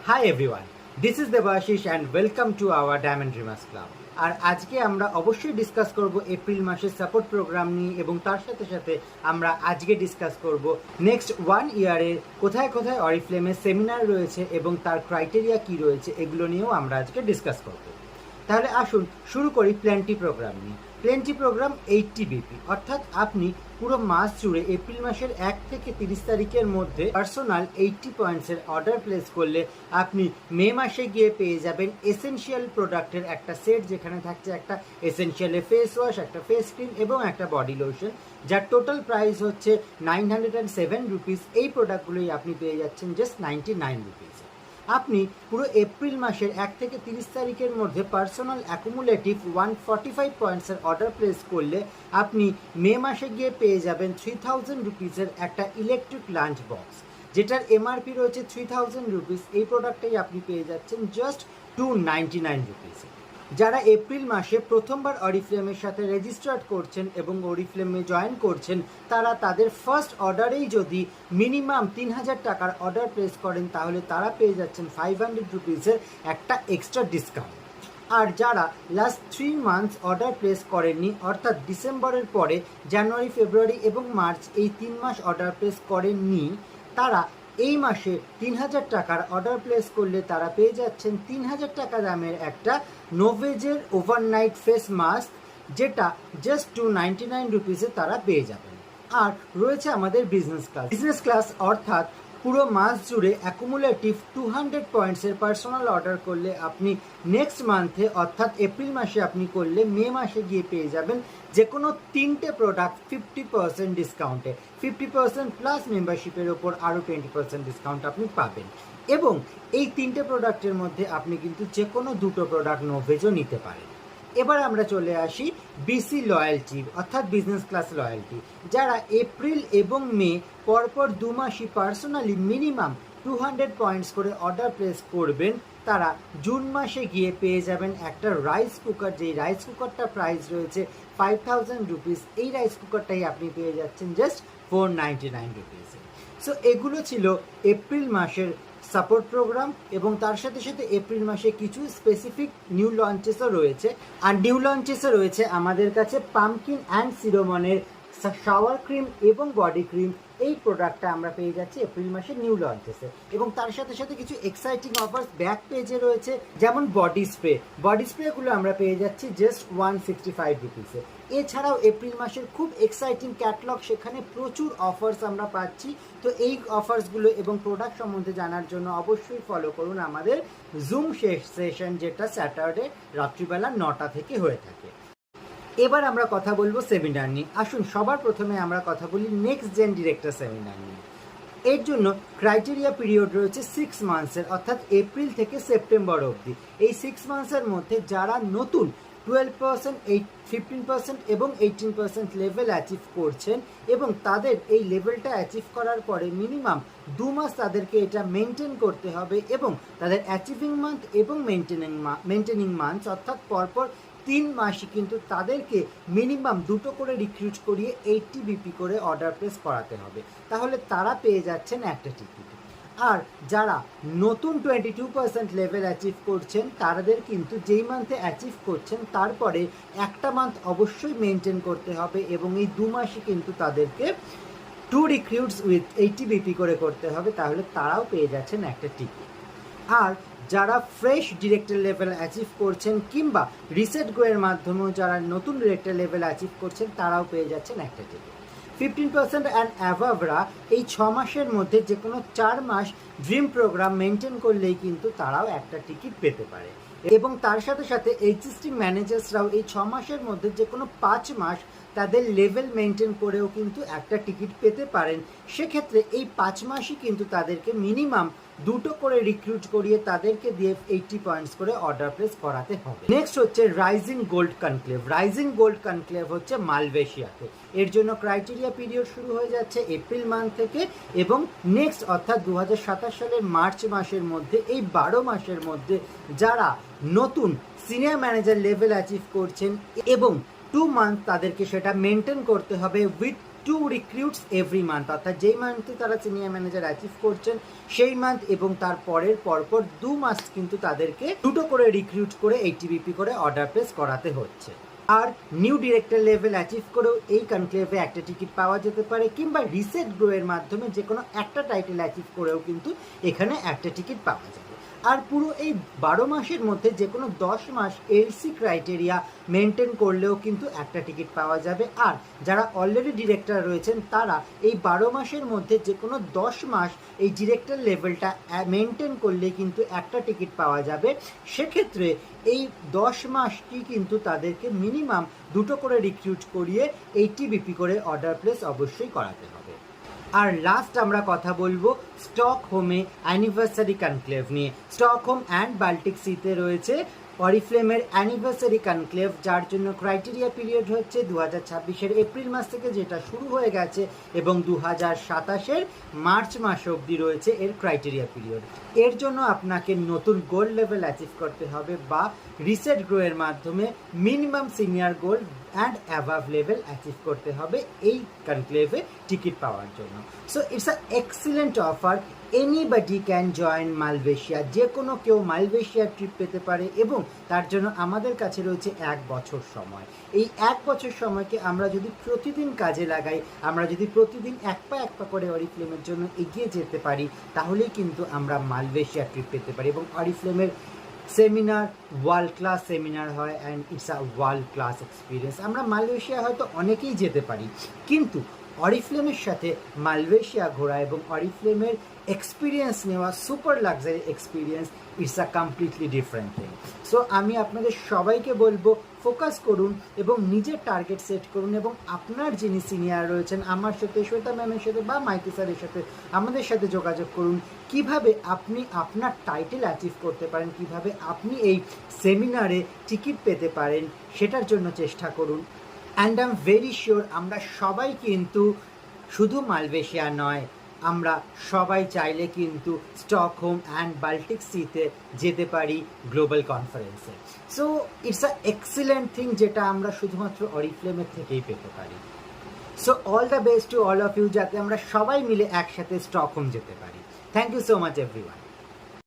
Hi everyone, this is Debashish and welcome to our Diamond Dreamers Club. আর আজকে আমরা অবশ্যই discuss করব April মাসের সাপোর্ট প্রোগ্রাম নিয়ে এবং তার সাথে সাথে আমরা আজকে ডিসকাস করব নেক্সট 1 ইয়ারের কোথায় কোথায় অরিফ্লেমের সেমিনার রয়েছে এবং তার ক্রাইটেরিয়া কি রয়েছে এগুলো নিয়েও আমরা আজকে ডিসকাস করব। তাহলে আসুন শুরু করি প্ল্যান্টি প্রোগ্রাম নিয়ে। প্ল্যান্টি প্রোগ্রাম 80 বিপি, অর্থাৎ আপনি পুরো মাস জুড়ে এপ্রিল মাসের 1 থেকে 30 তারিখের মধ্যে পার্সোনাল 80 পয়েন্টসের অর্ডার প্লেস করলে আপনি মে মাসে গিয়ে পেয়ে যাবেন এসেনশিয়াল প্রোডাক্টের একটা সেট, যেখানে থাকছে একটা এসেনশিয়ালের ফেস ওয়াশ, একটা ফেস ক্রিম এবং একটা বডি লোশন, যার টোটাল প্রাইস হচ্ছে 907 রুপিস। এই প্রোডাক্টগুলোই আপনি পেয়ে যাচ্ছেন জাস্ট 99 রুপিস। আপনি পুরো এপ্রিল মাসের 1 থেকে 30 তারিখের মধ্যে পার্সোনাল অ্যাকুমুলেটিভ 145 পয়েন্টসের অর্ডার প্লেস করলে আপনি মে মাসে গিয়ে পেয়ে যাবেন 3000 রুপিসের একটা ইলেকট্রিক লাঞ্চ বক্স, যেটার এমআরপি রয়েছে 3000 রুপিস। এই প্রোডাক্টটাই আপনি পেয়ে যাচ্ছেন জাস্ট 299 রুপিস। যারা এপ্রিল মাসে প্রথমবার অরিফ্লেমের সাথে রেজিস্টার্ড করছেন এবং অরিফ্লেমে জয়েন করছেন, তারা তাদের ফার্স্ট অর্ডারেই যদি মিনিমাম 3000 টাকার অর্ডার প্লেস করেন তাহলে তারা পেয়ে যাচ্ছেন 500 রুপিসের একটা এক্সট্রা ডিসকাউন্ট। আর যারা লাস্ট 3 মান্থস অর্ডার প্লেস করেননি, অর্থাৎ ডিসেম্বরের পরে জানুয়ারি, ফেব্রুয়ারি এবং মার্চ এই 3 মাস অর্ডার প্লেস করেননি, তারা এই মাসে 3000 টাকার অর্ডার প্লেস করলে তারা পেয়ে যাচ্ছেন 3000 টাকা দামের একটা নোভেজের ওভারনাইট ফেস মাস্ক, যেটা জাস্ট 299 রুপিসে তারা পেয়ে যাবেন। আর রয়েছে আমাদের বিজনেস ক্লাস অর্থাৎ পুরো মাস জুড়ে অ্যাকুমুলেটিভ 200 পয়েন্টসের পার্সোনাল অর্ডার করলে আপনি নেক্সট মান্থে অর্থাৎ এপ্রিল মাসে আপনি করলে মে মাসে গিয়ে পেয়ে যাবেন যে কোনো 3টে প্রোডাক্ট 50% ডিসকাউন্টে, 50% প্লাস মেম্বারশিপের ওপর আরও 20% ডিসকাউন্ট আপনি পাবেন। এবং এই 3টে প্রোডাক্টের মধ্যে আপনি কিন্তু যে কোনো 2টো প্রোডাক্ট নোভেজও নিতে পারেন। এবার আমরা চলে আসি বিসি লয়্যালটি অর্থাৎ বিজনেস ক্লাস লয়্যালটি। যারা এপ্রিল এবং মে পরপর 2 মাসই পার্সোনালি মিনিমাম 200 পয়েন্টস করে অর্ডার প্লেস করবেন, তারা জুন মাসে গিয়ে পেয়ে যাবেন একটা রাইস কুকার, যেই রাইস কুকারটা প্রাইস রয়েছে 5000 রুপিস। এই রাইস কুকারটাই আপনি পেয়ে যাচ্ছেন জাস্ট 499 রুপিস। সো এগুলো ছিল এপ্রিল মাসের সাপোর্ট প্রোগ্রাম এবং তার সাথে সাথে এপ্রিল মাসে কিছু স্পেসিফিক নিউ লঞ্চেসও রয়েছে। আর নিউ লঞ্চেসও রয়েছে আমাদের কাছে পামকিন অ্যান্ড সিরোমনের শাওয়ার ক্রিম এবং বডি ক্রিম। এই প্রোডাক্টটা আমরা পেয়ে যাচ্ছি এপ্রিল মাসের নিউ লঞ্চেসে। এবং তার সাথে সাথে কিছু এক্সাইটিং অফার্স ব্যাক পেজে রয়েছে, যেমন বডি স্প্রেগুলো আমরা পেয়ে যাচ্ছি জাস্ট 165 রুপিসে। এছাড়াও এপ্রিল মাসের খুব এক্সাইটিং ক্যাটলগ, সেখানে প্রচুর অফার্স আমরা পাচ্ছি। তো এই অফার্সগুলো এবং প্রোডাক্ট সম্বন্ধে জানার জন্য অবশ্যই ফলো করুন আমাদের জুম সেশন, যেটা স্যাটারডে রাত্রিবেলা 9টা থেকে হয়ে থাকে। এবার আমরা কথা বলবো সেমিনার নিয়ে। আসুন সবার প্রথমে আমরা কথা বলি নেক্সট জেন ডিরেক্টর সেমিনার নিয়ে। এর জন্য ক্রাইটেরিয়া পিরিয়ড রয়েছে 6 মান্থসের, অর্থাৎ এপ্রিল থেকে সেপ্টেম্বর অবধি। এই 6 মান্থসের মধ্যে যারা নতুন 12%, 15% এবং 18% লেভেল অ্যাচিভ করছেন এবং তাদের এই লেভেলটা অ্যাচিভ করার পরে মিনিমাম 2 মাস তাদেরকে এটা মেনটেন করতে হবে এবং তাদের অ্যাচিভিং মান্থ এবং মেনটেনিং মান্থ অর্থাৎ পরপর 3 মাসই কিন্তু তাদেরকে মিনিমাম 2টো করে রিক্রুট করিয়ে 80 বিপি করে অর্ডার প্লেস করাতে হবে, তাহলে তারা পেয়ে যাচ্ছেন একটা টিকিট। আর যারা নতুন 22% লেভেল অ্যাচিভ করছেন তাদের কিন্তু যেই মান্থে অ্যাচিভ করছেন তারপরে একটা মান্থ অবশ্যই মেনটেন করতে হবে এবং এই 2 মাসই কিন্তু তাদেরকে 2 রিক্রুটস উইথ 80 বিপি করে করতে হবে, তাহলে তারাও পেয়ে যাচ্ছেন একটা টিকিট। আর যারা ফ্রেশ ডিরেক্টর লেভেল অ্যাচিভ করছেন কিংবা রিসেট গোয়ের মাধ্যমেও যারা নতুন ডিরেক্টর লেভেল অ্যাচিভ করছেন তারাও পেয়ে যাচ্ছেন একটা টিকিট। 15% অ্যান্ড অ্যাভাভরা এই 6 মাসের মধ্যে যে কোনো 4 মাস ড্রিম প্রোগ্রাম মেনটেন করলেই কিন্তু তারাও একটা টিকিট পেতে পারে। এবং তার সাথে সাথে এইচএসটি ম্যানেজার্সরাও এই 6 মাসের মধ্যে যে কোনো 5 মাস তাদের লেভেল মেনটেন করেও কিন্তু একটা টিকিট পেতে পারেন। সেক্ষেত্রে এই 5 মাসই কিন্তু তাদেরকে মিনিমাম 2টো করে রিক্রুট করিয়ে তাদেরকে দিয়ে 80 পয়েন্টস করে অর্ডার প্লেস করাতে হবে। নেক্সট হচ্ছে রাইজিং গোল্ড কনক্লেভ হচ্ছে মালয়েশিয়াতে। এর জন্য ক্রাইটেরিয়া পিরিয়ড শুরু হয়ে যাচ্ছে এপ্রিল মান্থ থেকে এবং নেক্সট অর্থাৎ 2027 সালের মার্চ মাসের মধ্যে এই 12 মাসের মধ্যে যারা নতুন সিনিয়র ম্যানেজার লেভেল অ্যাচিভ করছেন এবং 2 মান্থ তাদেরকে সেটা মেনটেন করতে হবে উইথ 2 রিক্রুটস এভরি মান্থ, অর্থাৎ যেই মান্থে তারা সিনিয়র ম্যানেজার অ্যাচিভ করছেন সেই মান্থ এবং তার পরপর 2 মাস কিন্তু তাদেরকে দুটো করে রিক্রুট করে এইটিবিপি করে অর্ডার প্লেস করাতে হচ্ছে। আর নিউ ডিরেক্টর লেভেল অ্যাচিভ করেও এই কনক্লেভে একটা টিকিট পাওয়া যেতে পারে, কিংবা রিসেট গ্রো এর মাধ্যমে যে কোনো একটা টাইটেল অ্যাচিভ করেও কিন্তু এখানে একটা টিকিট পাওয়া যাবে। আর পুরো এই 12 মাসের মধ্যে যে কোনো 10 মাস এলসি ক্রাইটেরিয়া মেনটেন করলেও কিন্তু একটা টিকিট পাওয়া যাবে। আর যারা অলরেডি ডিরেক্টর রয়েছেন তারা এই 12 মাসের মধ্যে যে কোনো 10 মাস এই ডিরেক্টর লেভেলটা মেনটেন করলে কিন্তু একটা টিকিট পাওয়া যাবে। সেক্ষেত্রে এই 10 মাসটি কিন্তু তাদেরকে মিনিমাম দুটো করে রিক্রুট করিয়ে এইটিবিপি করে অর্ডার প্লেস অবশ্যই করাতে হবে। আর লাস্ট আমরা কথা বলবো স্টকহোমে অ্যানিভার্সারি কনক্লেভ নিয়ে। স্টকহোম অ্যান্ড বাল্টিক সিতে রয়েছে অরিফ্লেমের অ্যানিভার্সারি কনক্লেভ, যার জন্য ক্রাইটেরিয়া পিরিয়ড হচ্ছে 2026-এর এপ্রিল মাস থেকে, যেটা শুরু হয়ে গেছে, এবং 2027-এর মার্চ মাস অবধি রয়েছে এর ক্রাইটেরিয়া পিরিয়ড। এর জন্য আপনাকে নতুন গোল্ড লেভেল অ্যাচিভ করতে হবে বা রিসেট গ্রো এর মাধ্যমে minimum senior gold and above level achieve করতে হবে এই কনক্লেভে টিকিট পাওয়ার জন্য। So it's a excellent offer, anybody can join Malaysia. যে কোনো কেউ মালয়েশিয়ার ট্রিপ পেতে পারে এবং তার জন্য আমাদের কাছে রয়েছে 1 বছর সময়। এই 1 বছর সময়কে আমরা যদি প্রতিদিন কাজে লাগাই, আমরা যদি প্রতিদিন এক পা করে অরিফ্লেমের জন্য এগিয়ে যেতে পারি, তাহলেই কিন্তু আমরা মালয়েশিয়া ট্রিপ পেতে পারি। এবং অরিফ্লেমের সেমিনার ওয়ার্ল্ড ক্লাস সেমিনার হয় and it's a world class experience. আমরা মালয়েশিয়া হয়তো অনেকেই যেতে পারি, কিন্তু অরিফ্লেমের সাথে মালয়েশিয়া ঘোরা এবং অরিফ্লেমের এক্সপিরিয়েন্স নেওয়া, super luxury experience, it's a completely different thing. So আমি আপনাদের সবাইকে বলবো ফোকাস করুন এবং নিজের টার্গেট সেট করুন, এবং আপনার যিনি সিনিয়র রয়েছেন আমার সাথে, শ্বেতা ম্যামের সাথে বা মাইতি স্যারের সাথে, আমাদের সাথে যোগাযোগ করুন কিভাবে আপনি আপনার টাইটেল অ্যাচিভ করতে পারেন, কিভাবে আপনি এই সেমিনারে টিকিট পেতে পারেন, সেটার জন্য চেষ্টা করুন। And I am very sure আমরা সবাই কিন্তু শুধু মালয়েশিয়া নয়, আমরা সবাই চাইলে কিন্তু স্টকহোম অ্যান্ড বাল্টিক সিতে যেতে পারি গ্লোবাল কনফারেন্সে। So it's a excellent thing, যেটা আমরা শুধুমাত্র অরিফ্লেমের থেকেই পেতে পারি। So all the best to all of you, যাতে আমরা সবাই মিলে একসাথে স্টকহোম যেতে পারি। Thank you so much everyone.